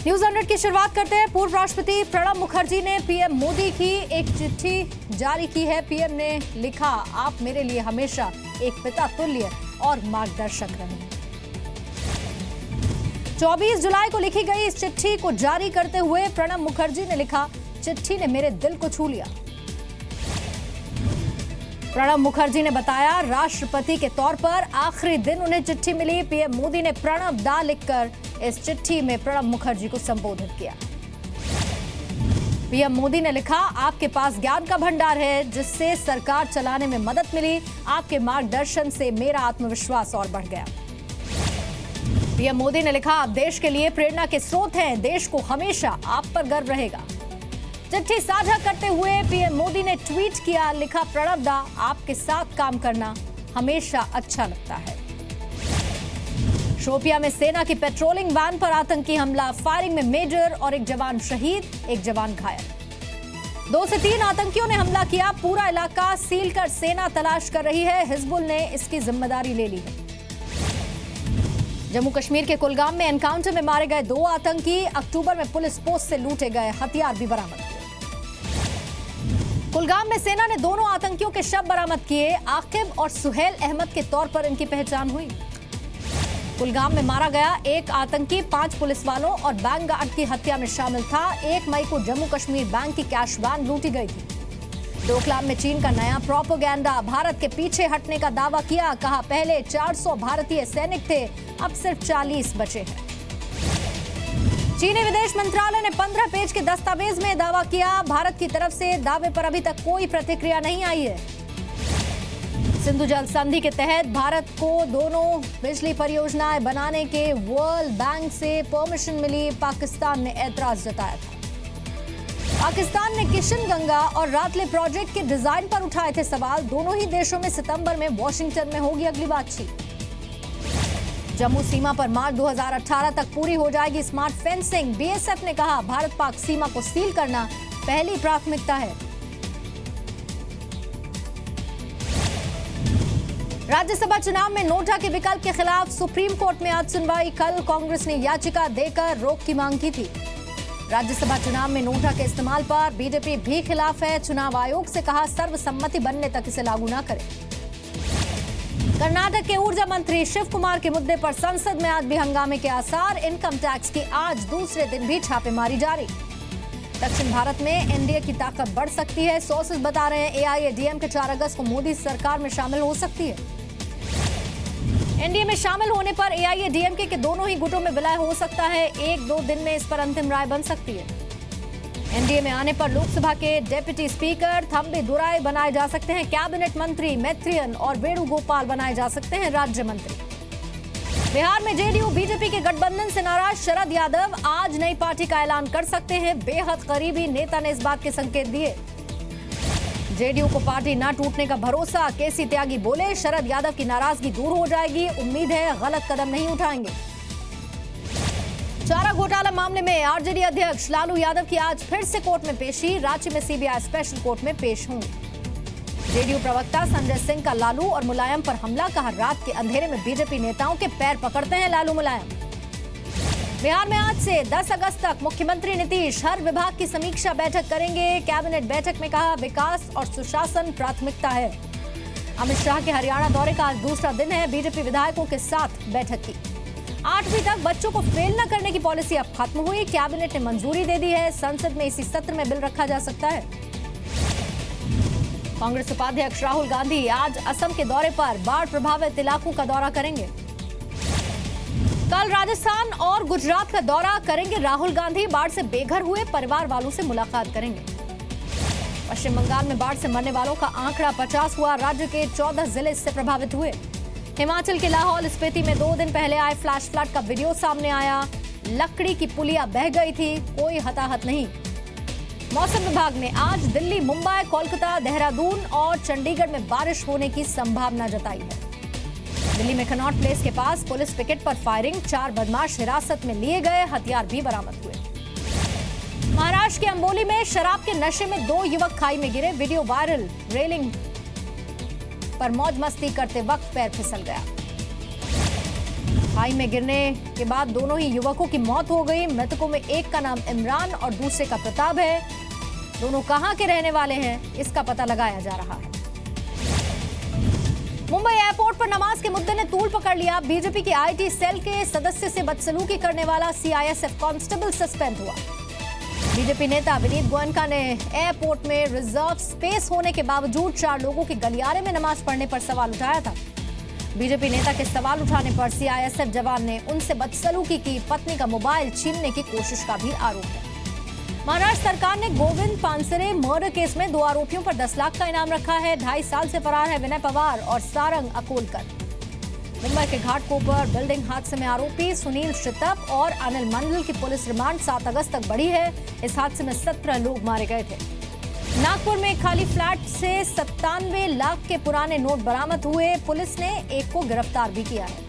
News 100 की शुरुआत करते हैं। पूर्व राष्ट्रपति प्रणब मुखर्जी ने पीएम मोदी की एक चिट्ठी जारी की है। पीएम ने लिखा, आप मेरे लिए हमेशा एक पिता तुल्य और मार्गदर्शक रहे। 24 जुलाई को लिखी गई इस चिट्ठी को जारी करते हुए प्रणब मुखर्जी ने लिखा, चिट्ठी ने मेरे दिल को छू लिया। प्रणब मुखर्जी ने बताया, राष्ट्रपति के तौर पर आखिरी दिन उन्हें चिट्ठी मिली। पीएम मोदी ने प्रणब दा लिखकर इस चिट्ठी में प्रणब मुखर्जी को संबोधित किया। पीएम मोदी ने लिखा, आपके पास ज्ञान का भंडार है जिससे सरकार चलाने में मदद मिली। आपके मार्गदर्शन से मेरा आत्मविश्वास और बढ़ गया। पीएम मोदी ने लिखा, आप देश के लिए प्रेरणा के स्रोत हैं। देश को हमेशा आप पर गर्व रहेगा। चिट्ठी साझा करते हुए पीएम मोदी ने ट्वीट किया, लिखा, प्रणब दा, आपके साथ काम करना हमेशा अच्छा लगता है। शोपिया में सेना की पेट्रोलिंग वैन पर आतंकी हमला, फायरिंग में मेजर और एक जवान शहीद, एक जवान घायल। 2 से 3 आतंकियों ने हमला किया। पूरा इलाका सील कर सेना तलाश कर रही है। हिजबुल ने इसकी जिम्मेदारी ले ली है। जम्मू कश्मीर के कुलगाम में एनकाउंटर में मारे गए 2 आतंकी। अक्टूबर में पुलिस पोस्ट से लूटे गए हथियार भी बरामद हुए। कुलगाम में सेना ने दोनों आतंकियों के शव बरामद किए। आकिब और सुहेल अहमद के तौर पर इनकी पहचान हुई। कुलगाम में मारा गया एक आतंकी 5 पुलिस वालों और बैंक गार्ड की हत्या में शामिल था। 1 मई को जम्मू कश्मीर बैंक की कैश वैन लूटी गई थी। डोकलाम में चीन का नया प्रोपेगेंडा, भारत के पीछे हटने का दावा किया। कहा, पहले 400 भारतीय सैनिक थे, अब सिर्फ 40 बचे हैं। चीनी विदेश मंत्रालय ने 15 पेज के दस्तावेज में दावा किया। भारत की तरफ से दावे पर अभी तक कोई प्रतिक्रिया नहीं आई है। सिंधु जल संधि के तहत भारत को दोनों बिजली परियोजनाएं बनाने के वर्ल्ड बैंक से परमिशन मिली। पाकिस्तान ने ऐतराज जताया था। पाकिस्तान ने किशन गंगा और रातले प्रोजेक्ट के डिजाइन पर उठाए थे सवाल। दोनों ही देशों में सितंबर में वॉशिंगटन में होगी अगली बातचीत। जम्मू सीमा पर मार्च 2018 तक पूरी हो जाएगी स्मार्ट फेंसिंग। बीएसएफ ने कहा, भारत पाक सीमा को सील करना पहली प्राथमिकता है। राज्यसभा चुनाव में नोटा के विकल्प के खिलाफ सुप्रीम कोर्ट में आज सुनवाई। कल कांग्रेस ने याचिका देकर रोक की मांग की थी। राज्यसभा चुनाव में नोटा के इस्तेमाल पर बीजेपी भी खिलाफ है। चुनाव आयोग से कहा, सर्वसम्मति बनने तक इसे लागू न करें। कर्नाटक के ऊर्जा मंत्री शिव कुमार के मुद्दे पर संसद में आज भी हंगामे के आसार। इनकम टैक्स की आज दूसरे दिन भी छापेमारी जारी। दक्षिण भारत में एनडीए की ताकत बढ़ सकती है। सोर्सेज बता रहे हैं, एआईएडीएमके 4 अगस्त को मोदी सरकार में शामिल हो सकती है। एनडीए में शामिल होने पर एआईएडीएमके के दोनों ही गुटों में विलय हो सकता है। 1-2 दिन में इस पर अंतिम राय बन सकती है। एनडीए में आने पर लोकसभा के डेप्यूटी स्पीकर थम्बी दुराई बनाए जा सकते हैं। कैबिनेट मंत्री मैत्रियन और वेणुगोपाल बनाए जा सकते हैं राज्य मंत्री। बिहार में जेडीयू बीजेपी के गठबंधन से नाराज शरद यादव आज नई पार्टी का ऐलान कर सकते हैं। बेहद करीबी नेता ने इस बात के संकेत दिए। जेडीयू को पार्टी न टूटने का भरोसा। केसी त्यागी बोले, शरद यादव की नाराजगी दूर हो जाएगी। उम्मीद है गलत कदम नहीं उठाएंगे। चारा घोटाला मामले में आरजेडी अध्यक्ष लालू यादव की आज फिर से कोर्ट में पेशी। रांची में सीबीआई स्पेशल कोर्ट में पेश होंगे। जेडीयू प्रवक्ता संजय सिंह का लालू और मुलायम पर हमला। कहा, रात के अंधेरे में बीजेपी नेताओं के पैर पकड़ते हैं लालू मुलायम। बिहार में आज से 10 अगस्त तक मुख्यमंत्री नीतीश हर विभाग की समीक्षा बैठक करेंगे। कैबिनेट बैठक में कहा, विकास और सुशासन प्राथमिकता है। अमित शाह के हरियाणा दौरे का आज दूसरा दिन है। बीजेपी विधायकों के साथ बैठक की। 8वीं तक बच्चों को फेल न करने की पॉलिसी अब खत्म हुई। कैबिनेट ने मंजूरी दे दी है। संसद में इसी सत्र में बिल रखा जा सकता है। कांग्रेस उपाध्यक्ष राहुल गांधी आज असम के दौरे पर बाढ़ प्रभावित इलाकों का दौरा करेंगे। कल राजस्थान और गुजरात का दौरा करेंगे राहुल गांधी। बाढ़ से बेघर हुए परिवार वालों से मुलाकात करेंगे। पश्चिम बंगाल में बाढ़ से मरने वालों का आंकड़ा 50 हुआ। राज्य के 14 जिले इससे प्रभावित हुए। हिमाचल के लाहौल स्पीति में 2 दिन पहले आए फ्लैश फ्लड का वीडियो सामने आया। लकड़ी की पुलिया बह गई थी, कोई हताहत नहीं। मौसम विभाग ने आज दिल्ली, मुंबई, कोलकाता, देहरादून और चंडीगढ़ में बारिश होने की संभावना जताई है। दिल्ली में कनॉट प्लेस के पास पुलिस पिकेट पर फायरिंग। 4 बदमाश हिरासत में लिए गए। हथियार भी बरामद हुए। महाराष्ट्र के अंबोली में शराब के नशे में 2 युवक खाई में गिरे। Video viral. रेलिंग पर मौज मस्ती करते वक्त पैर फिसल गया। खाई में गिरने के बाद दोनों ही युवकों की मौत हो गई। मृतकों में एक का नाम इमरान और दूसरे का प्रताप है। दोनों कहां के रहने वाले हैं, इसका पता लगाया जा रहा है। मुंबई एयरपोर्ट पर नमाज के मुद्दे ने तूल पकड़ लिया। बीजेपी की आईटी सेल के सदस्य से बदसलूकी करने वाला सीआईएसएफ कांस्टेबल सस्पेंड हुआ। बीजेपी नेता विनीत गोयनका ने एयरपोर्ट में रिजर्व स्पेस होने के बावजूद 4 लोगों के गलियारे में नमाज पढ़ने पर सवाल उठाया था। बीजेपी नेता के सवाल उठाने पर सीआईएसएफ जवान ने उनसे बदसलूकी की, पत्नी का मोबाइल छीनने की कोशिश का भी आरोप है। महाराष्ट्र सरकार ने गोविंद पानसरे मर्डर केस में 2 आरोपियों पर 10 लाख का इनाम रखा है। 2.5 साल से फरार है विनय पवार और सारंग अकोलकर। मुंबई के घाटकोपर बिल्डिंग हादसे में आरोपी सुनील शितप और अनिल मंडल की पुलिस रिमांड 7 अगस्त तक बढ़ी है। इस हादसे में 17 लोग मारे गए थे। नागपुर में खाली फ्लैट से 97 लाख के पुराने नोट बरामद हुए। पुलिस ने एक को गिरफ्तार भी किया है।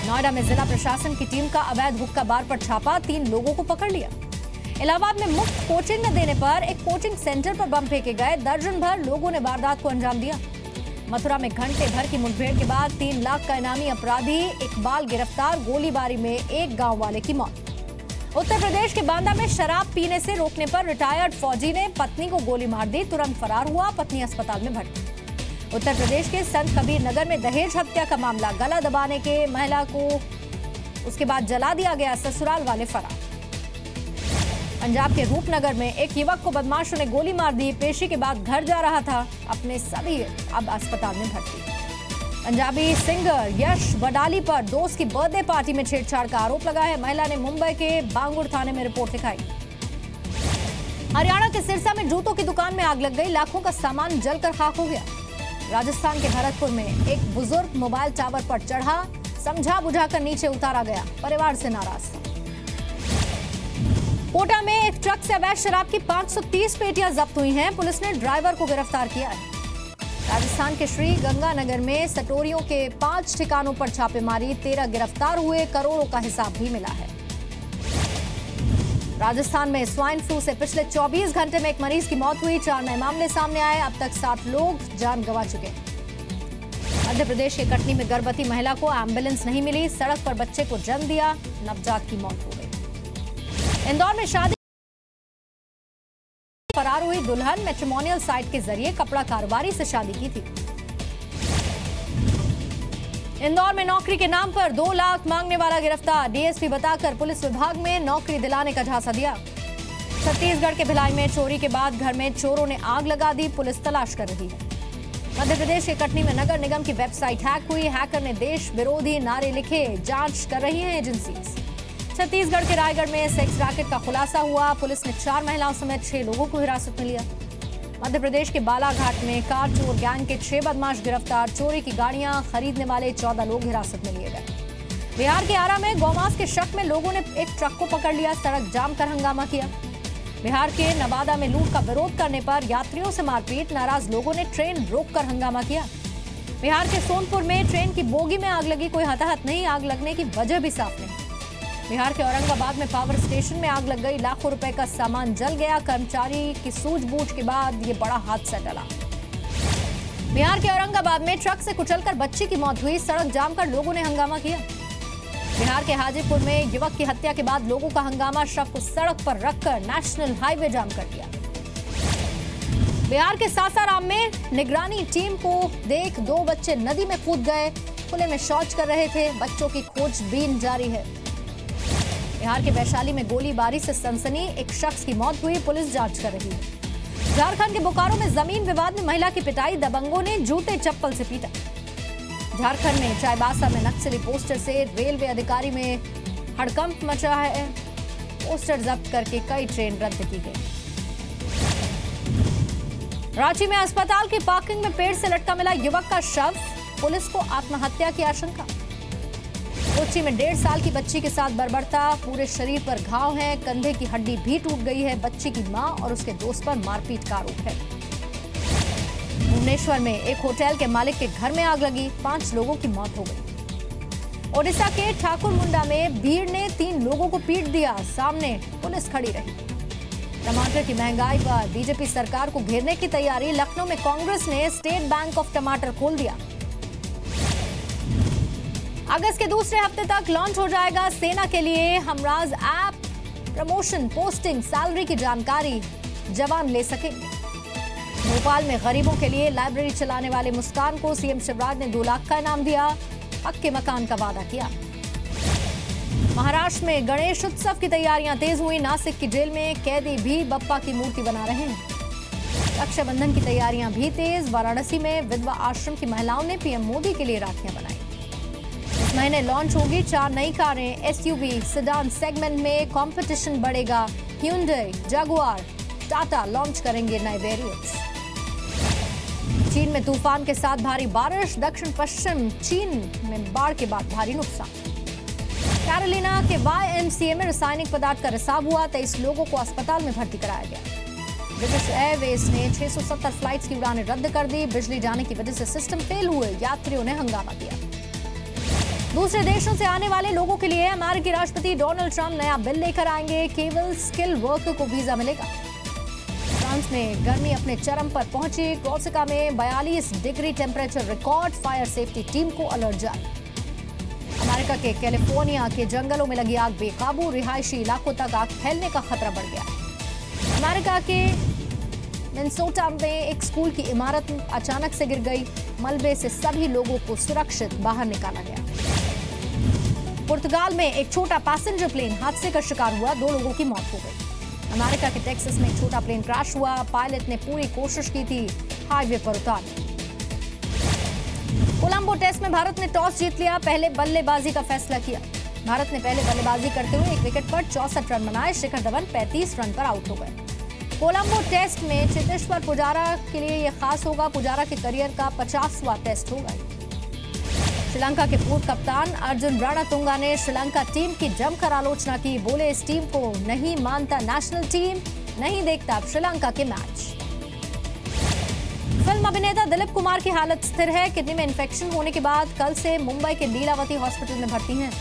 नोएडा में जिला प्रशासन की टीम का अवैध हुक्का बार पर छापा, 3 लोगों को पकड़ लिया। इलाहाबाद में मुफ्त कोचिंग न देने पर एक कोचिंग सेंटर पर बम फेंके गए। दर्जन भर लोगों ने वारदात को अंजाम दिया। मथुरा में घंटे भर की मुठभेड़ के बाद 3 लाख का इनामी अपराधी इकबाल गिरफ्तार। गोलीबारी में एक गांव वाले की मौत। उत्तर प्रदेश के बांदा में शराब पीने से रोकने पर रिटायर्ड फौजी ने पत्नी को गोली मार दी, तुरंत फरार हुआ। पत्नी अस्पताल में भर्ती। उत्तर प्रदेश के संत कबीर नगर में दहेज हत्या का मामला, गला दबाने के महिला को उसके बाद जला दिया गया, ससुराल वाले फरार। पंजाब के रूपनगर में एक युवक को बदमाशों ने गोली मार दी, पेशी के बाद घर जा रहा था। अपने सभी अब अस्पताल में भर्ती। पंजाबी सिंगर यश वडाली पर दोस्त की बर्थडे पार्टी में छेड़छाड़ का आरोप लगा है। महिला ने मुंबई के बांगुर थाने में रिपोर्ट लिखाई। हरियाणा के सिरसा में जूतों की दुकान में आग लग गई, लाखों का सामान जलकर खाक हो गया। राजस्थान के भरतपुर में एक बुजुर्ग मोबाइल टावर पर चढ़ा, समझा बुझाकर नीचे उतारा गया, परिवार से नाराज। कोटा में एक ट्रक से अवैध शराब की 530 पेटियां जब्त हुई हैं। पुलिस ने ड्राइवर को गिरफ्तार किया है। राजस्थान के श्री गंगानगर में सटोरियों के 5 ठिकानों पर छापेमारी, 13 गिरफ्तार हुए, करोड़ों का हिसाब भी मिला है। राजस्थान में स्वाइन फ्लू से पिछले 24 घंटे में एक मरीज की मौत हुई, 4 नए मामले सामने आए। अब तक 7 लोग जान गंवा चुके हैं। मध्य प्रदेश के कटनी में गर्भवती महिला को एम्बुलेंस नहीं मिली, सड़क पर बच्चे को जन्म दिया, नवजात की मौत हो गई। इंदौर में शादी फरार हुई दुल्हन, मैट्रिमोनियल साइट के जरिए कपड़ा कारोबारी से शादी की थी। इंदौर में नौकरी के नाम पर 2 लाख मांगने वाला गिरफ्तार, डीएसपी बताकर पुलिस विभाग में नौकरी दिलाने का झांसा दिया। छत्तीसगढ़ के भिलाई में चोरी के बाद घर में चोरों ने आग लगा दी, पुलिस तलाश कर रही है। मध्य प्रदेश के कटनी में नगर निगम की वेबसाइट हैक हुई, हैकर ने देश विरोधी नारे लिखे, जांच कर रही है एजेंसी। छत्तीसगढ़ के रायगढ़ में सेक्स रैकेट का खुलासा हुआ, पुलिस ने 4 महिलाओं समेत 6 लोगों को हिरासत में लिया। मध्य प्रदेश के बालाघाट में कार चोर गैंग के 6 बदमाश गिरफ्तार, चोरी की गाड़ियां खरीदने वाले 14 लोग हिरासत में लिए गए। बिहार के आरा में गौमांस के शक में लोगों ने एक ट्रक को पकड़ लिया, सड़क जाम कर हंगामा किया। बिहार के नवादा में लूट का विरोध करने पर यात्रियों से मारपीट, नाराज लोगों ने ट्रेन रोककर हंगामा किया। बिहार के सोनपुर में ट्रेन की बोगी में आग लगी, कोई हताहत नहीं, आग लगने की वजह भी साफ नहीं। बिहार के औरंगाबाद में पावर स्टेशन में आग लग गई, लाखों रुपए का सामान जल गया, कर्मचारी की सूझबूझ के बाद ये बड़ा हादसा टला। बिहार के औरंगाबाद में ट्रक से कुचलकर बच्ची की मौत हुई, सड़क जाम कर लोगों ने हंगामा किया। बिहार के हाजीपुर में युवक की हत्या के बाद लोगों का हंगामा, शव को सड़क पर रखकर नेशनल हाईवे जाम कर दिया। बिहार के सासाराम में निगरानी टीम को देख 2 बच्चे नदी में कूद गए, खुले में शौच कर रहे थे, बच्चों की खोजबीन जारी है। बिहार के वैशाली में गोलीबारी से सनसनी, एक शख्स की मौत हुई, पुलिस जांच कर रही है। झारखंड के बोकारो में जमीन विवाद में महिला की पिटाई, दबंगों ने जूते चप्पल से पीटा। झारखंड में चाईबासा में नक्सली पोस्टर से रेलवे अधिकारी में हड़कंप मचा है, पोस्टर जब्त करके कई ट्रेन रद्द की गई। रांची में अस्पताल की पार्किंग में पेड़ से लटका मिला युवक का शव, पुलिस को आत्महत्या की आशंका। कोच्चि में 1.5 साल की बच्ची के साथ बर्बरता, पूरे शरीर पर घाव है, कंधे की हड्डी भी टूट गई है। बच्ची की मां और उसके दोस्त पर मारपीट का आरोप है। भुवनेश्वर में एक होटल के मालिक के घर में आग लगी, 5 लोगों की मौत हो गई। ओडिशा के ठाकुरमुंडा में भीड़ ने 3 लोगों को पीट दिया, सामने पुलिस खड़ी रही। टमाटर की महंगाई पर बीजेपी सरकार को घेरने की तैयारी, लखनऊ में कांग्रेस ने स्टेट बैंक ऑफ टमाटर खोल दिया। अगस्त के दूसरे हफ्ते तक लॉन्च हो जाएगा सेना के लिए Humraaz app. Promotion, posting, salary की जानकारी जवान ले सकेंगे। भोपाल में गरीबों के लिए लाइब्रेरी चलाने वाले मुस्कान को सीएम शिवराज ने 2 लाख का इनाम दिया। पक्के मकान का वादा किया। महाराष्ट्र में गणेश उत्सव की तैयारियां तेज हुई। नासिक की जेल में कैदी भी बप्पा की मूर्ति बना रहे हैं। रक्षाबंधन की तैयारियां भी तेज। वाराणसी में विधवा आश्रम की महिलाओं ने पीएम मोदी के लिए राखियां बनाई। इस महीने लॉन्च होगी 4 नई कारें। एसयूवी सेडान सेगमेंट में कंपटीशन बढ़ेगा। Hyundai, Jaguar, टाटा लॉन्च करेंगे नए वेरिएंट्स। चीन में तूफान के साथ भारी बारिश। दक्षिण पश्चिम चीन में बाढ़ के बाद भारी नुकसान। कैरोलिना के YMCA में रासायनिक पदार्थ का रिसाव हुआ। 23 लोगों को अस्पताल में भर्ती कराया गया। ब्रिटिश एयरवेज ने 670 फ्लाइट्स की उड़ानें रद्द कर दी। बिजली जाने की वजह से सिस्टम फेल हुए। यात्रियों ने हंगामा किया। दूसरे देशों से आने वाले लोगों के लिए अमेरिकी राष्ट्रपति डोनाल्ड ट्रंप नया बिल लेकर आएंगे। केवल स्किल वर्कर को वीजा मिलेगा। फ्रांस में गर्मी अपने चरम पर पहुंची। कोर्सिका में 42 degree temperature record. Fire safety team को अलर्ट जारी। अमेरिका के कैलिफोर्निया के जंगलों में लगी आग बेकाबू। रिहायशी इलाकों तक आग फैलने का खतरा बढ़ गया। अमेरिका के मिनेसोटा में एक स्कूल की इमारत अचानक से गिर गई। मलबे से सभी लोगों को सुरक्षित बाहर निकाला गया। पुर्तगाल में एक छोटा पैसेंजर प्लेन हादसे का शिकार हुआ। 2 लोगों की मौत हो गई। अमेरिका के टेक्सास में एक छोटा प्लेन क्रैश हुआ। पायलट ने पूरी कोशिश की थी हाईवे पर उतारने। कोलंबो टेस्ट में भारत ने टॉस जीत लिया। पहले बल्लेबाजी का फैसला किया। भारत ने पहले बल्लेबाजी करते हुए 1 विकेट पर 64 रन बनाए। शिखर धवन 35 रन पर आउट हो गए। कोलंबो टेस्ट में चेतेश्वर पुजारा के लिए यह खास होगा। पुजारा के करियर का 50वां टेस्ट होगा। श्रीलंका के पूर्व कप्तान अर्जुन रणतुंगा ने श्रीलंका टीम की जमकर आलोचना की। बोले, इस टीम को नहीं मानता नेशनल टीम, नहीं देखता श्रीलंका के मैच। फिल्म अभिनेता दिलीप कुमार की हालत स्थिर है। किडनी में इंफेक्शन होने के बाद कल से मुंबई के लीलावती हॉस्पिटल में भर्ती हैं।